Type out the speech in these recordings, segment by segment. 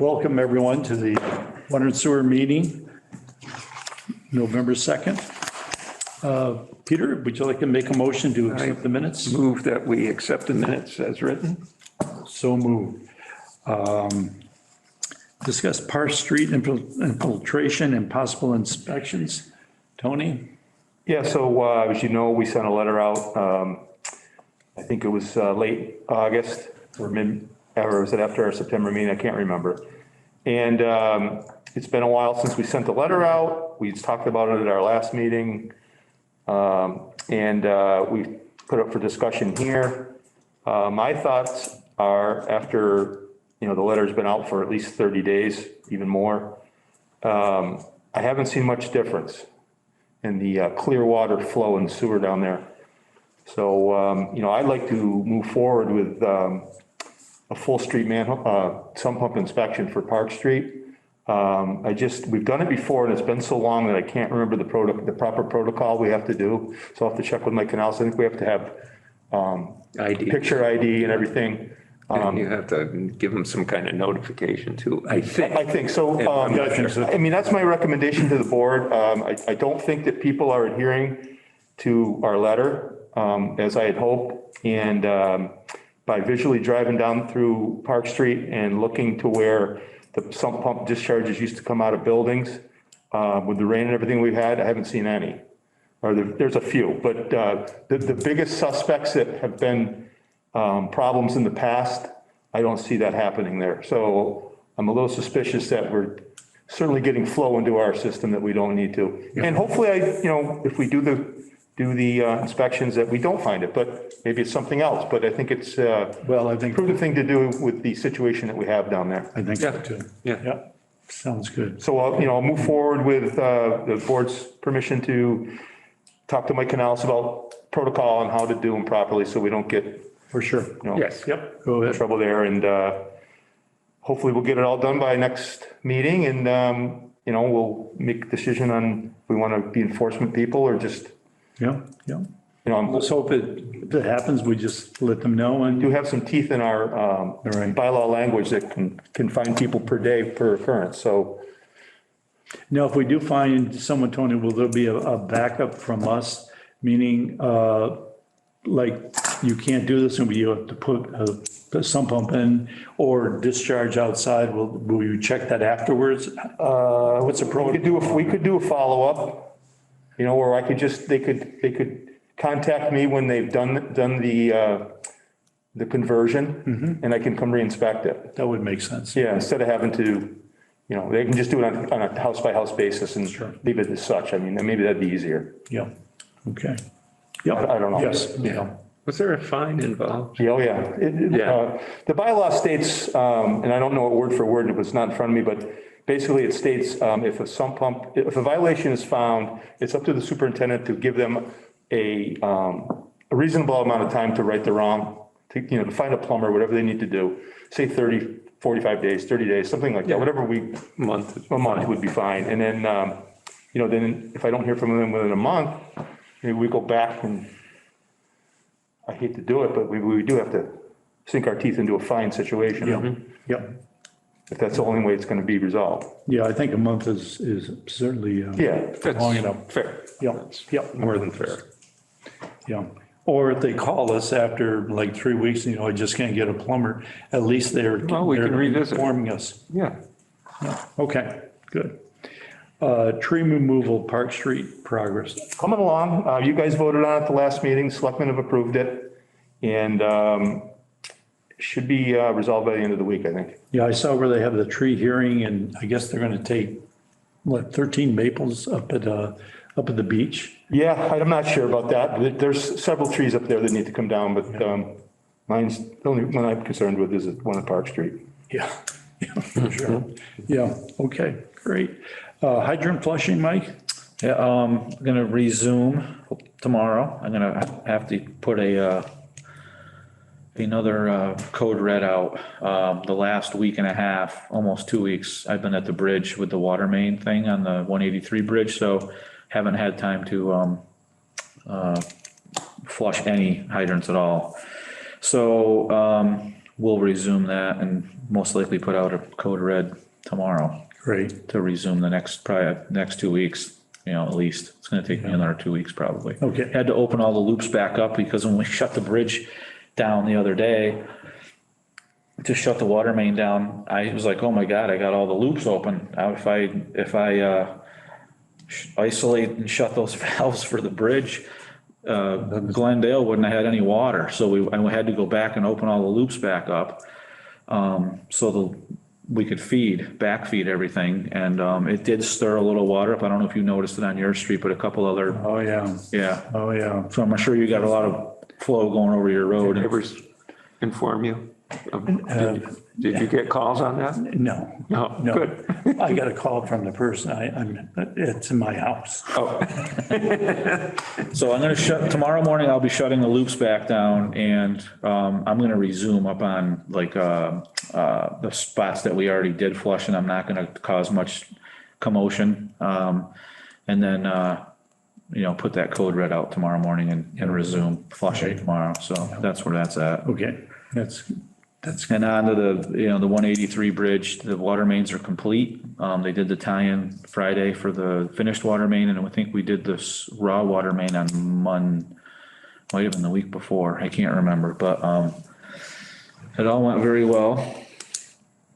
Welcome, everyone, to the Water and Sewer meeting, November 2nd. Peter, would you like to make a motion to accept the minutes? Move that we accept the minutes as written. So moved. Discuss Park Street infiltration and possible inspections. Tony? Yeah, so as you know, we sent a letter out, I think it was late August or or was it after our September meeting? I can't remember. And it's been a while since we sent the letter out. We talked about it at our last meeting. And we put up for discussion here. My thoughts are after, the letter's been out for at least 30 days, even more. I haven't seen much difference in the clear water flow and sewer down there. So, I'd like to move forward with a full street sump pump inspection for Park Street. We've done it before and it's been so long that I can't remember the proper protocol we have to do. So I'll have to check with my canals. I think we have to have ID. picture ID and everything. And you have to give them some kind of notification too, I think. I think so. I mean, that's my recommendation to the board. I don't think that people are adhering to our letter as I had hoped. And by visually driving down through Park Street and looking to where the sump pump discharges used to come out of buildings, with the rain and everything we've had, I haven't seen any. Or there's a few, but the biggest suspects that have been problems in the past, I don't see that happening there. So I'm a little suspicious that we're certainly getting flow into our system that we don't need to. Yeah. And hopefully, if we do the inspections, that we don't find it, but maybe it's something else. But I think it's I think prudent thing to do with the situation that we have down there. I think so too. Yeah. Sounds good. So I'll move forward with the board's permission to talk to Mike Canales about protocol and how to do them properly, so we don't get For sure. Yes. Yep. Go ahead. trouble there. And hopefully we'll get it all done by next meeting. And we'll make a decision on if we want to be enforcement people or just. Yeah. I'm Let's hope if it happens, we just let them know. And do have some teeth in our bylaw language that can fine people per day per occurrence. So now, if we do find someone, Tony, will there be a backup from us? Meaning, like you can't do this and you have to put a sump pump in or discharge outside. Will you check that afterwards? What's the protocol? we could do a follow-up, where they could contact me when they've done the conversion, and I can come re-inspect it. That would make sense. Yeah, instead of having to, they can just do it on a house-by-house basis and leave it as such. I mean, maybe that'd be easier. Yeah. Okay. Yeah. I don't know. Yes. Yeah. Was there a fine involved? Oh, yeah. The bylaw states, and I don't know it word for word, it was not in front of me, but basically it states if a violation is found, it's up to the superintendent to give them a reasonable amount of time to right the wrong, to find a plumber, whatever they need to do, say 30, 45 days, 30 days, something like that, whatever a month would be fine. And then, then if I don't hear from them within a month, maybe we go back and I hate to do it, but we do have to sink our teeth into a fine situation. Yeah. If that's the only way it's going to be resolved. Yeah. I think a month is certainly long enough. Fair. Yeah. More than fair. Yeah. Or if they call us after like 3 weeks, I just can't get a plumber, at least they're we can revisit. informing us. Yeah. Okay, good. Tree removal, Park Street progress. Coming along, you guys voted on it the last meeting, selectmen have approved it, and should be resolved by the end of the week, I think. Yeah, I saw where they have the tree hearing, and I guess they're going to take, 13 maples up at the beach? Yeah, I'm not sure about that. There's several trees up there that need to come down, but mine's, the only one I'm concerned with is the one at Park Street. Yeah, for sure. Yeah, okay, great. Hydrant flushing, Mike? Yeah, I'm gonna resume tomorrow. I'm gonna have to put another code red out. The last week and a half, almost 2 weeks, I've been at the bridge with the water main thing on the 183 bridge, so haven't had time to flush any hydrants at all. So we'll resume that and most likely put out a code red tomorrow Great. to resume probably next 2 weeks, at least. It's gonna take me another 2 weeks probably. Okay. Had to open all the loops back up because when we shut the bridge down the other day, to shut the water main down, I was like, oh my God, I got all the loops open. Now, if I isolate and shut those valves for the bridge, Glendale wouldn't have had any water. So I had to go back and open all the loops back up. So we could backfeed everything. And, it did stir a little water up. I don't know if you noticed it on your street, but a couple other, Oh, yeah. yeah. Oh, yeah. So I'm sure you got a lot of flow going over your road. Neighbors inform you? Did you get calls on that? No. No, No. good. I got a call from the person, it's in my house. Oh, So I'm gonna tomorrow morning, I'll be shutting the loops back down and, I'm gonna resume up on like, the spots that we already did flush and I'm not gonna cause much commotion. And then, put that code red out tomorrow morning and resume flushing tomorrow. So that's where that's at. Okay, that's, And on to the 183 bridge, the water mains are complete. They did the tie-in Friday for the finished water main, and I think we did this raw water main on might have been the week before, I can't remember, but, it all went very well.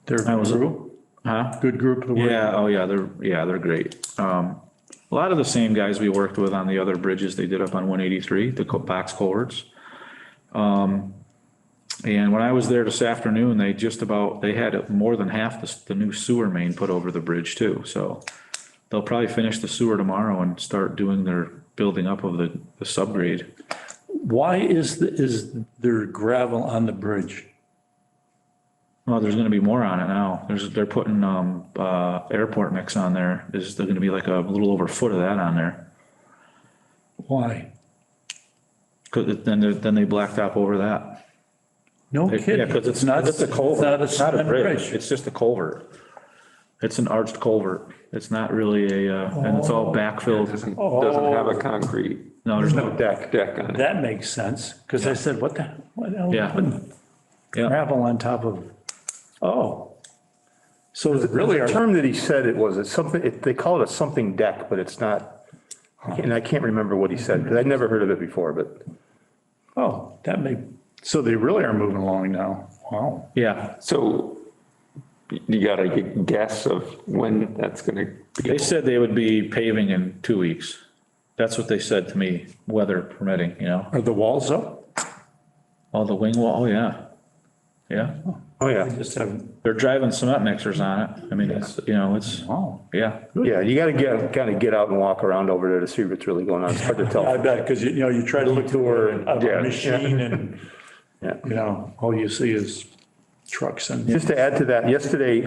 they're a good group, Huh? good group of the work. Yeah, oh yeah, they're great. A lot of the same guys we worked with on the other bridges they did up on 183, the box culverts. And when I was there this afternoon, they had more than half the new sewer main put over the bridge too. So they'll probably finish the sewer tomorrow and start doing their building up of the subgrade. Why is there gravel on the bridge? Well, there's gonna be more on it now. They're putting, airport mix on there. There's gonna be like a little over a foot of that on there. Why? Cause then they blacktop over that. No Yeah, kidding. because it's a culvert. It's not a bridge. It's just a culvert. It's an arched culvert. It's not really and it's all backfilled. doesn't have a concrete No, there's no deck. deck on it. That makes sense, because I said, what the hell? Yeah. Putting Yeah. gravel on top of, so is it really, The term that he said it's something, they call it a something deck, but it's not, and I can't remember what he said, because I'd never heard of it before, but. so they really are moving along now. Wow. Yeah. So you got a guess of when that's going to be? They said they would be paving in 2 weeks. That's what they said to me, weather permitting, Are the walls up? Oh, the wing wall, oh, yeah. Yeah. Oh, yeah. Just haven't, They're driving cement mixers on it. I mean, it's, wow. yeah. Yeah, you gotta kind of get out and walk around over there to see what's really going on. It's hard to I tell. bet, because you try to look through a Yeah. machine and, Yeah. all you see is trucks and. Just to add to that, yesterday,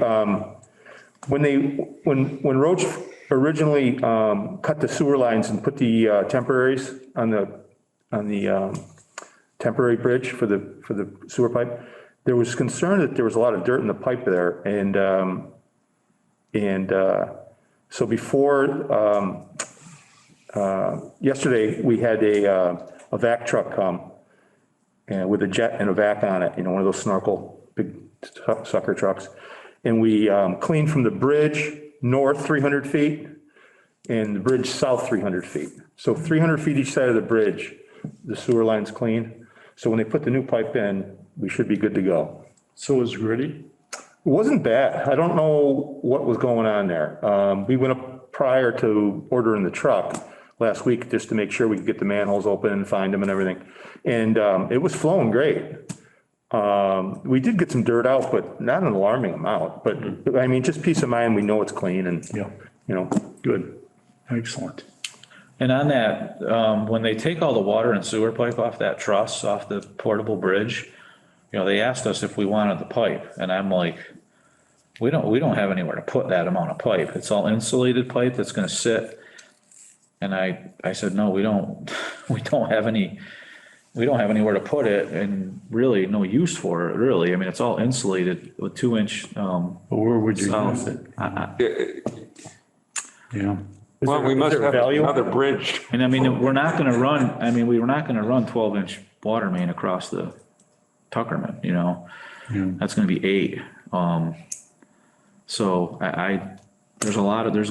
when Roach originally cut the sewer lines and put the temporaries on the temporary bridge for the sewer pipe, there was concern that there was a lot of dirt in the pipe there, and so before yesterday we had a vac truck come and with a jet and a vac on it, one of those snorkel big sucker trucks, and we cleaned from the bridge north 300 feet and the bridge south 300 feet. So 300 feet each side of the bridge, the sewer line's clean. So when they put the new pipe in, we should be good to go. So it was gritty? It wasn't bad. I don't know what was going on there. We went up prior to ordering the truck last week just to make sure we could get the manholes open and find them and everything. And it was flowing great. We did get some dirt out, but not an alarming amount. But I mean, just peace of mind, we know it's clean and, Good. Excellent. And on that, when they take all the water and sewer pipe off that truss, off the portable bridge, they asked us if we wanted the pipe, and I'm like, we don't have anywhere to put that amount of pipe. It's all insulated pipe that's gonna sit. And I said, no, we don't have anywhere to put it, and really no use for it, really. I mean, it's all insulated with 2-inch, But where would you use it? Yeah. Well, we must have another bridge. and I mean, we were not gonna run 12-inch water main across the Tuckerman, That's gonna be 8. So there's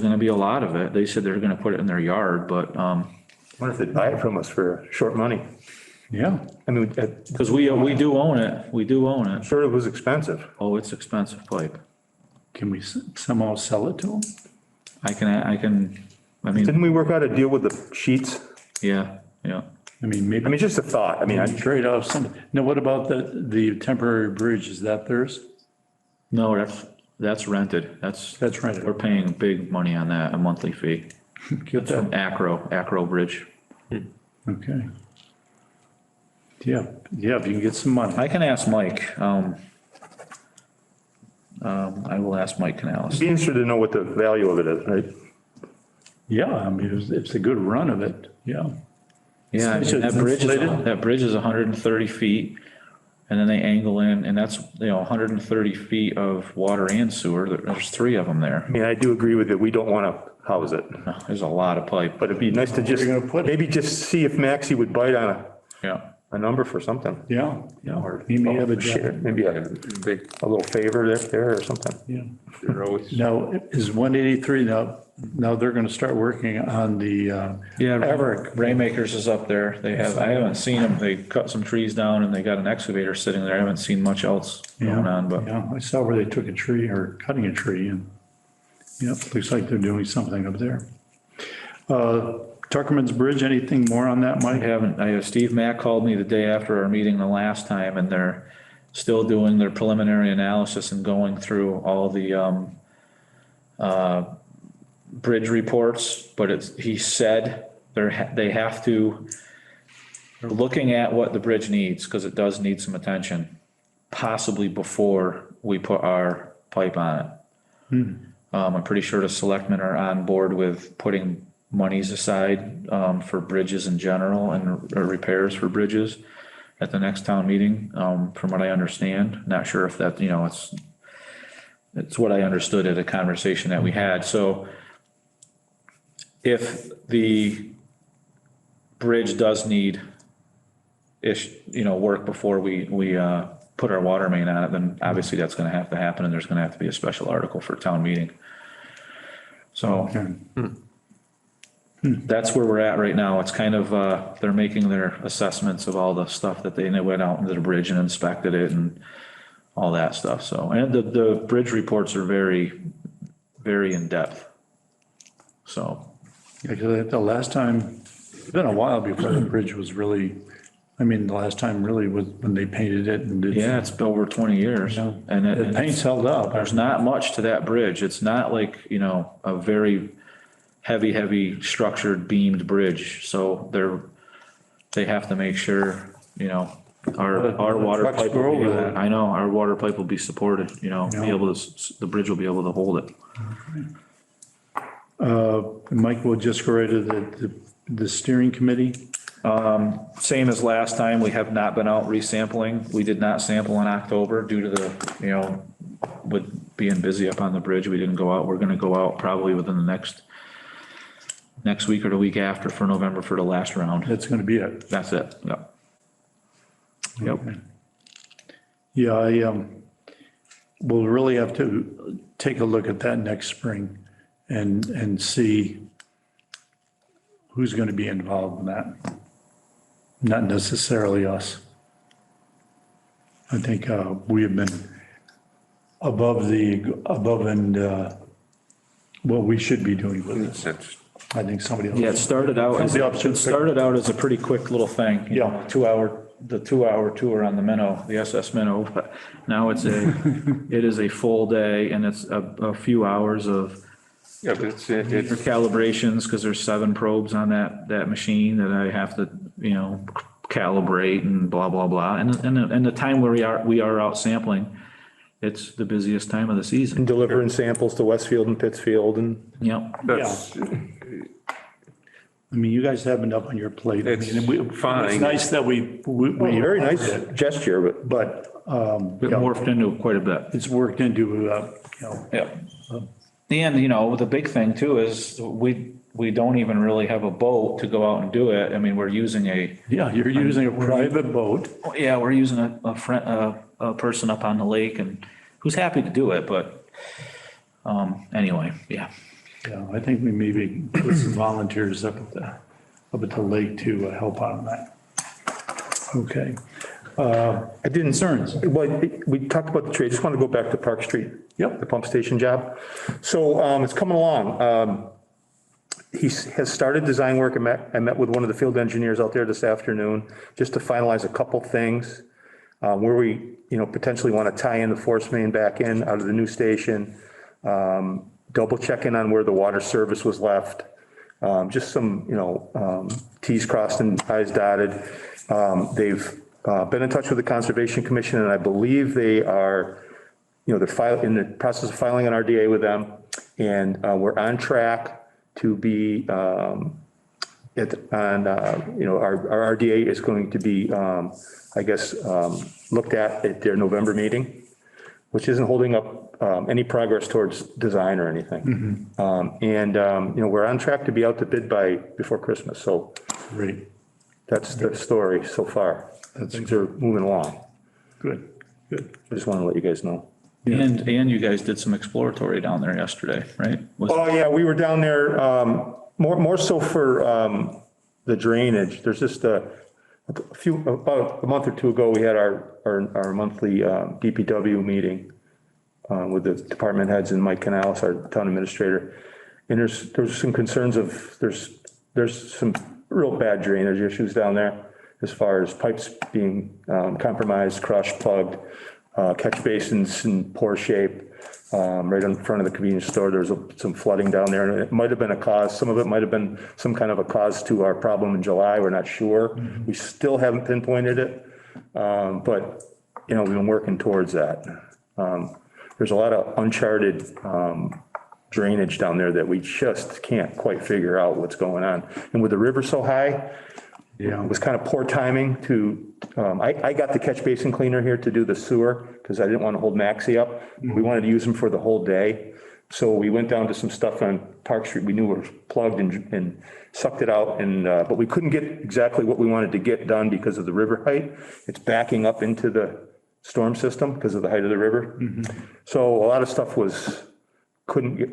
gonna be a lot of it. They said they're gonna put it in their yard, but, I wonder if they'd buy it from us for short money. Yeah, I mean, because we do own it. We do own it. sure it was expensive. Oh, it's expensive pipe. can we somehow sell it to them? I mean, Didn't we work out a deal with the sheets? yeah. I mean, maybe. I mean, just a thought. I mean, Trade off some, now what about the temporary bridge, is that theirs? No, that's rented. That's We're rented. paying big money on that, a monthly fee. Get that, Acro Bridge. okay. Yeah, if you can get some money. I can ask Mike. I will ask Mike Canales. be interested to know what the value of it is, right? Yeah, I mean, it's a good run of it, yeah. Yeah, Is it that bridge is 130 feet, and then they angle in, and that's, 130 feet of water and sewer. There's 3 of them there. I mean, I do agree with it. We don't want to house it, There's a lot of pipe, but it'd be nice to just, Where you gonna put it? maybe just see if Maxie would bite on yeah. a number for something. Yeah, he may have a Share, job, maybe a Big, little favor there or something. yeah. they're always. Now, is 183, now they're gonna start working on the, Everett. Raymakers is up there. I haven't seen them. They cut some trees down and they got an excavator sitting there. I haven't seen much else going on, but Yeah, I saw where they took a tree or cutting a tree and, yeah, looks like they're doing something up there. Tuckerman's Bridge, anything more on that, I Mike? haven't. Steve Mack called me the day after our meeting the last time, and they're still doing their preliminary analysis and going through all the bridge reports, but he said they're looking at what the bridge needs, because it does need some attention, possibly before we put our pipe on it. I'm pretty sure the selectmen are on board with putting monies aside for bridges in general and repairs for bridges at the next town meeting, from what I understand. Not sure if that, it's what I understood at a conversation that we had. So if the bridge does need work before we put our water main on it, then obviously that's gonna have to happen, and there's gonna have to be a special article for town meeting. So Okay. that's where we're at right now. It's kind of, they're making their assessments of all the stuff that they went out into the bridge and inspected it and all that stuff. So, and the bridge reports are very, very in-depth. So, Yeah, 'cause the last time, it's been a while before the bridge was really, I mean, the last time really was when they painted it and did. yeah, it's been over 20 years. Yeah. And The paint's held up. there's not much to that bridge. It's not like, a very heavy structured beamed bridge. So they have to make sure, our water Trucks pipe go will be over able, that. I know, our water pipe will be supported, be able to, the bridge will be able to hold it. Mike will just go right to the steering committee. Same as last time, we have not been out resampling. We did not sample in October due to the, with being busy up on the bridge. We didn't go out. We're gonna go out probably within the next week or the week after for November for the last round. That's gonna be it. That's it. Yep. Yep. Yeah, we'll really have to take a look at that next spring and see who's gonna be involved in that. Not necessarily us. I think, we have been above and, what we should be doing with this. That's, I think somebody else. Yeah, it started out as a pretty quick little thing. Yeah. 2-hour tour on the Minnow, the SS Minnow, but now it is a full day, and it's a few hours of yeah, but it's, calibrations, because there's 7 probes on that machine that I have to, calibrate and blah, blah, blah. And the time where we are out sampling, it's the busiest time of the season. And delivering samples to Westfield and Pittsfield and. Yep. that's, I mean, you guys have enough on your plate. I It's mean, fine. It's nice that we. Very nice gesture, but But, It morphed into quite a bit. it's worked into, Yeah. And, the big thing too is we don't even really have a boat to go out and do it. I mean, we're using yeah, you're using a private boat. we're using a a person up on the lake and who's happy to do it, but, anyway, yeah. Yeah, I think we maybe put some volunteers up at the lake to help out on that. Okay. I didn't. Concerns? Well, we talked about the tree. I just want to go back to Park Street. Yep. The pump station job. So it's coming along. He has started design work. I met with one of the field engineers out there this afternoon just to finalize a couple things where we, potentially want to tie in the force main back in out of the new station, double checking on where the water service was left, just some, T's crossed and I's dotted. They've been in touch with the Conservation Commission, and I believe they are, they're in the process of filing an RDA with them, and we're on track to be our RDA is going to be, looked at their November meeting, which isn't holding up any progress towards design or anything. We're on track to be out to bid before Christmas. So Great. that's the story so far. Things are moving along. Good. I just want to let you guys know. And you guys did some exploratory down there yesterday, right? Oh, yeah, we were down there, more so for the drainage. There's just about a month or two ago, we had our monthly DPW meeting with the department heads and Mike Canales, our town administrator. And there's some concerns there's some real bad drainage issues down there as far as pipes being compromised, crushed, plugged, catch basins in poor shape. Right in front of the convenience store, there's some flooding down there, and it might have been a cause. Some of it might have been some kind of a cause to our problem in July. We're not sure. We still haven't pinpointed it, but we've been working towards that. There's a lot of uncharted drainage down there that we just can't quite figure out what's going on. And with the river so high, it was kind of poor timing to, I got the catch basin cleaner here to do the sewer because I didn't want to hold Maxie up. We wanted to use them for the whole day. So we went down to some stuff on Park Street. We knew it was plugged and sucked it out. But we couldn't get exactly what we wanted to get done because of the river height. It's backing up into the storm system because of the height of the river. So a lot of stuff we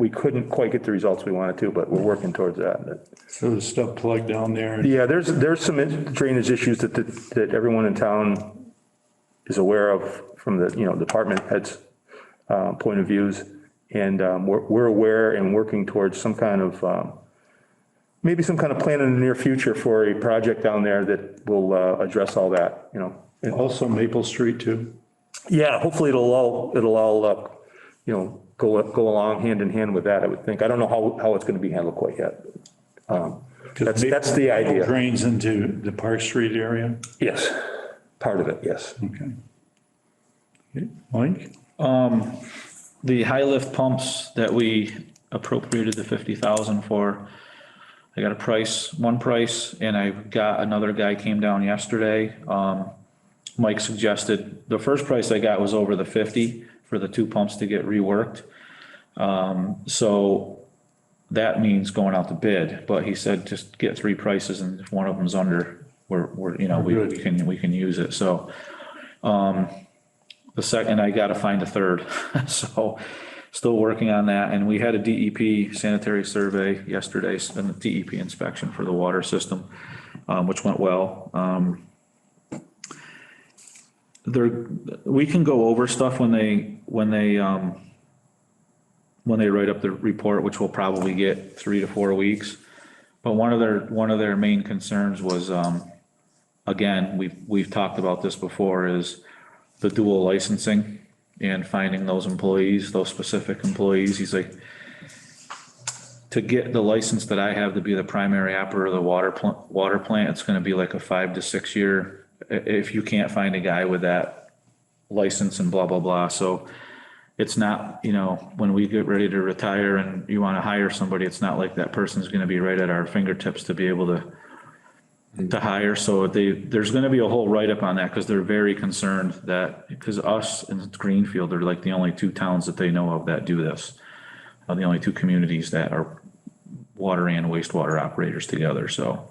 couldn't quite get the results we wanted to, but we're working towards that. So there's stuff plugged down there. Yeah, there's some drainage issues that everyone in town is aware of from the, department heads' point of views. And we're aware and working towards some kind of, maybe some kind of plan in the near future for a project down there that will address all that, And Also Maple Street too. yeah, hopefully it'll all, go along hand in hand with that, I would think. I don't know how it's going to be handled quite yet. That's the idea. Drains into the Park Street area. Yes, part of it, yes. Okay, Mike? The high lift pumps that we appropriated the 50,000 for, I got one price, and I got another guy came down yesterday. Mike suggested, the first price I got was over the 50 for the two pumps to get reworked. So that means going out to bid, but he said, just get three prices, and if one of them's under, we can use it. So, the second, I got to find a third. So still working on that. And we had a DEP sanitary survey yesterday and the DEP inspection for the water system, which went well. We can go over stuff when they write up the report, which will probably get 3 to 4 weeks. But one of their main concerns was, again, we've talked about this before, is the dual licensing and finding those specific employees. He's like, to get the license that I have to be the primary operator of the water plant, it's going to be like a 5 to 6 year, if you can't find a guy with that license and blah, blah, blah. So it's not, when we get ready to retire and you want to hire somebody, it's not like that person's going to be right at our fingertips to be able to hire. So there's going to be a whole write-up on that, because they're very concerned that, because us and Greenfield are like the only two towns that they know of that do this. The only two communities that are water and wastewater operators together. So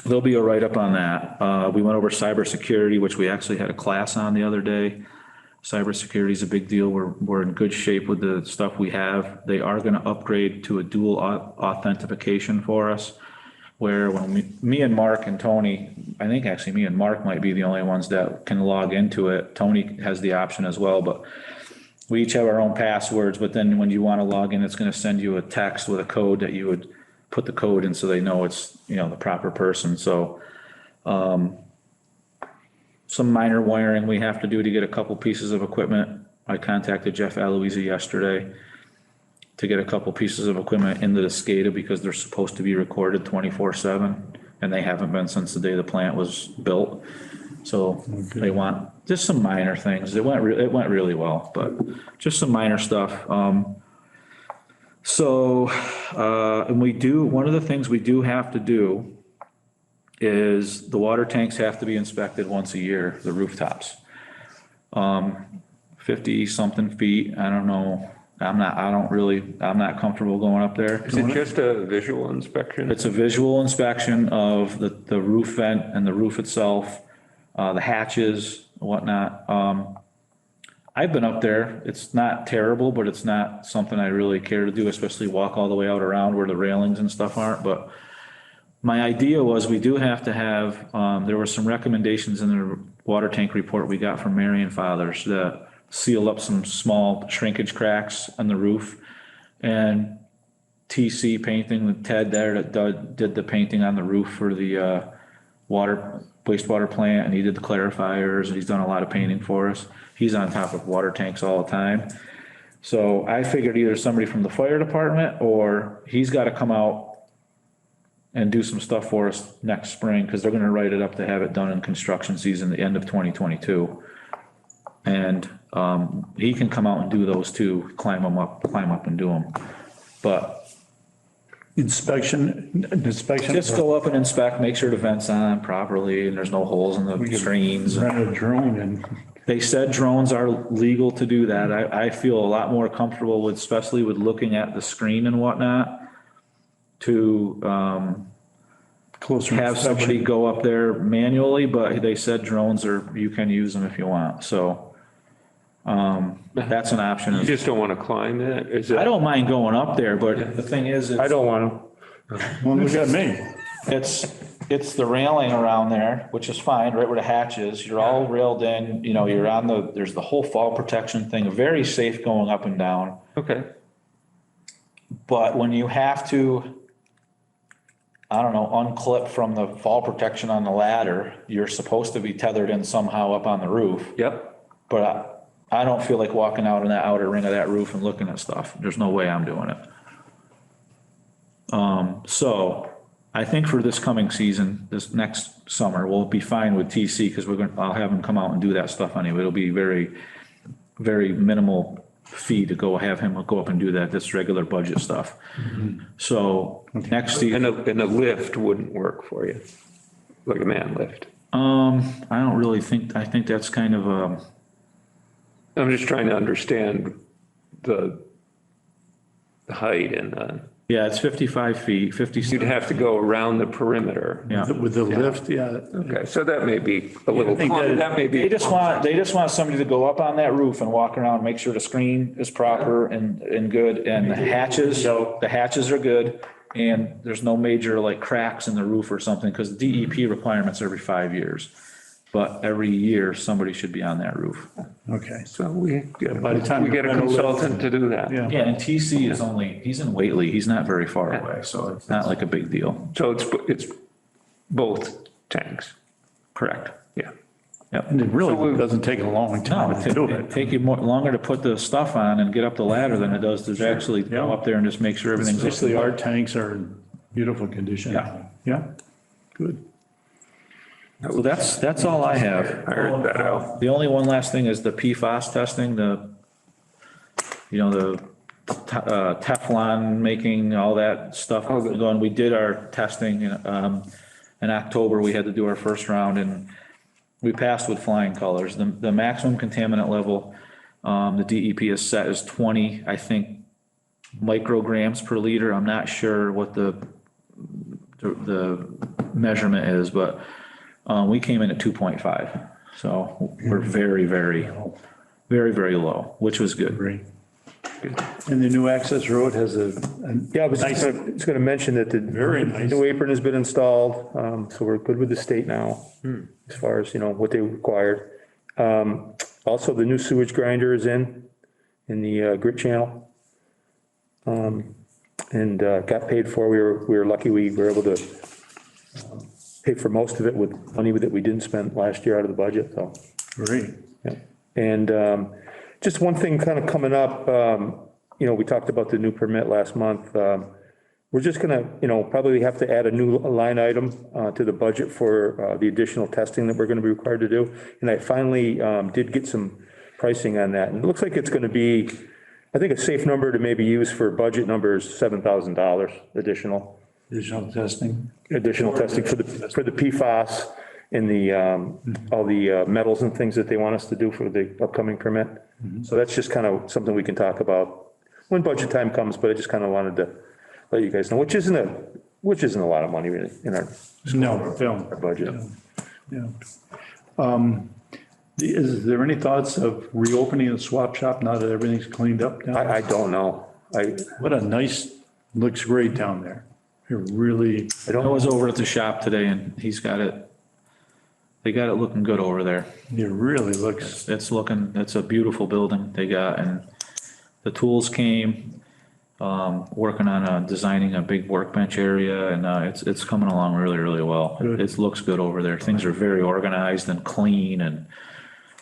there'll be a write-up on that. We went over cybersecurity, which we actually had a class on the other day. Cybersecurity is a big deal. We're in good shape with the stuff we have. They are gonna upgrade to a dual authentication for us, where when me and Mark and Tony, I think actually me and Mark might be the only ones that can log into it. Tony has the option as well, but we each have our own passwords, but then when you want to log in, it's going to send you a text with a code that you would put the code in so they know it's, you know, the proper person. So, some minor wiring we have to do to get a couple pieces of equipment. I contacted Jeff Aloisi yesterday to get a couple pieces of equipment into the SCADA because they're supposed to be recorded 24/7 and they haven't been since the day the plant was built. So they want just some minor things. It went really well, but just some minor stuff. And one of the things we do have to do is the water tanks have to be inspected once a year, the rooftops. 50 something feet. I don't know. I'm not comfortable going up there. Is it just a visual inspection? It's a visual inspection of the roof vent and the roof itself, the hatches, whatnot. I've been up there. It's not terrible, but it's not something I really care to do, especially walk all the way out around where the railings and stuff aren't. But my idea was we do have to have, there were some recommendations in the water tank report we got from Marion Fathers that seal up some small shrinkage cracks on the roof. And TC Painting, Ted there that did the painting on the roof for the wastewater plant, and he did the clarifiers, and he's done a lot of painting for us. He's on top of water tanks all the time. So I figured either somebody from the fire department or he's got to come out and do some stuff for us next spring, because they're going to write it up to have it done in construction season, the end of 2022. And he can come out and do those too, climb up and do them. But Inspection. just go up and inspect, make sure the vent's on properly and there's no holes in the screens. Rent a drone and. They said drones are legal to do that. I feel a lot more comfortable with, especially with looking at the screen and whatnot, to Closer have somebody inspection. go up there manually, but they said drones you can use them if you want. So that's an option. You just don't want to climb it? Is it? I don't mind going up there, but the thing is, I don't want to. Well, look at me. it's the railing around there, which is fine, right where the hatch is. You're all railed in, you're on there's the whole fall protection thing, very safe going up and down. Okay. But when you have to, I don't know, unclip from the fall protection on the ladder, you're supposed to be tethered in somehow up on the roof. Yep. But I don't feel like walking out in that outer ring of that roof and looking at stuff. There's no way I'm doing it. So I think for this coming season, this next summer, we'll be fine with TC because I'll have them come out and do that stuff anyway. It'll be very, very minimal fee to have him go up and do that. That's regular budget stuff. So next season. And a lift wouldn't work for you, like a man lift. I don't really think, I think that's kind of I'm just trying to understand the height and yeah, it's 55 feet, 56. you'd have to go around the perimeter. Yeah. With the lift, yeah. Okay, so that may be a little, think that- that may be. They just want somebody to go up on that roof and walk around, make sure the screen is proper and good, and the hatches are good, and there's no major like cracks in the roof or something, because DEP requirements are every 5 years. But every year, somebody should be on that roof. Okay. So we By the time we get a you rent a lift- consultant to do that. Yeah. Yeah, and TC is he's in Whately, he's not very far away, so it's not like a big deal. So it's both tanks. Correct. Yeah. Yep. And it really doesn't take a long No, time to do it it. take you longer to put the stuff on and get up the ladder than it does to actually go up there and just make sure everything's. Especially our tanks are in beautiful condition. Yeah. Yeah, good. So that's all I have. I heard that out. The only one last thing is the PFAS testing, the Teflon making, all that stuff going. We did our testing in October. We had to do our first round and we passed with flying colors. The maximum contaminant level, the DEP is set as 20, I think, micrograms per liter. I'm not sure what the the measurement is, but, we came in at 2.5. So we're very, very, very, very low, which was good. Great. And the new access road has Yeah, I was just gonna mention that the Very nice. new apron has been installed, so we're good with the state now, as far as, what they required. Also, the new sewage grinder is in the grit channel. And got paid for. We were lucky we were able to pay for most of it with money that we didn't spend last year out of the budget, so. great. Yeah. And just one thing kind of coming up, we talked about the new permit last month. We're just gonna, probably have to add a new line item to the budget for the additional testing that we're gonna be required to do. And I finally did get some pricing on that. And it looks like it's gonna be, I think a safe number to maybe use for budget number is $7,000 additional. Additional testing. Additional testing for the PFAS and the, all the metals and things that they want us to do for the upcoming permit. So that's just kind of something we can talk about when budget time comes, but I just kind of wanted to let you guys know, which isn't a lot of money really in our our budget. Yeah. Is there any thoughts of reopening the swap shop now that everything's cleaned up now? I don't know. What a nice, looks great down there. It really, I was over at the shop today and they got it looking good over there. it really looks, It's a beautiful building they got, and the tools came, working on designing a big workbench area, and it's coming along really, really well. Good. It looks good over there. Things are very organized and clean and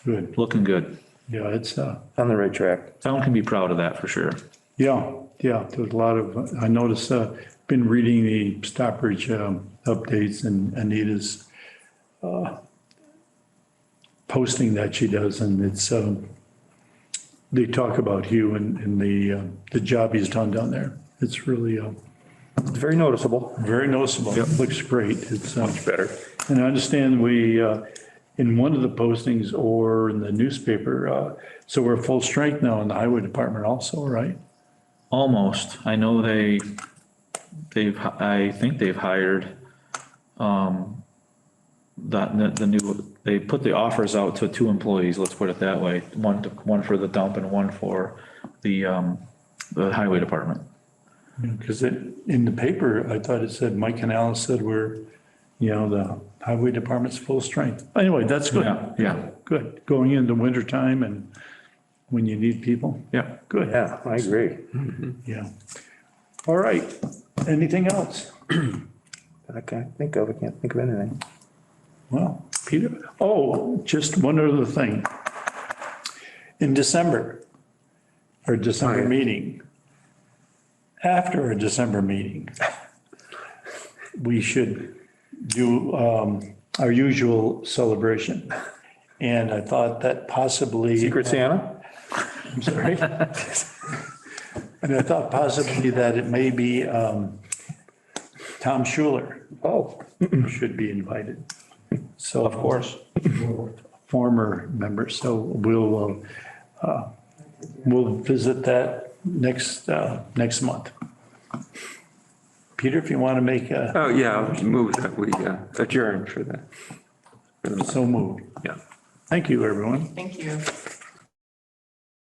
good. looking good. Yeah, it's, On the right track. Town can be proud of that for sure. yeah, there's a lot of, I noticed, been reading the Stockbridge updates and Anita's posting that she does, and it's, they talk about Hugh and the job he's done down there. It's really It's very noticeable. very noticeable. It looks great. It's Much better. and I understand we, in one of the postings or in the newspaper, so we're full strength now in the highway department also, right? Almost. I know I think they've hired, the new, they put the offers out to 2 employees, let's put it that way. One for the dump and one for the highway department. Because in the paper, I thought it said, Mike and Alice said the highway department's full strength. Anyway, that's good. Yeah. Good. Going into winter time and when you need people. Yeah. Good. Yeah, I agree. Yeah. All right. Anything else? I can't think of anything. Well, Peter, just one other thing. In December, our December meeting, after our December meeting, we should do our usual celebration. And I thought that possibly. Secret Santa? I'm sorry. And I thought possibly that it may be Tom Schuler should be invited. So of course, former member. So we'll visit that next month. Peter, if you want to make a. Oh, yeah, I'll move that we adjourn for that. So moved. Yeah. Thank you, everyone. Thank you.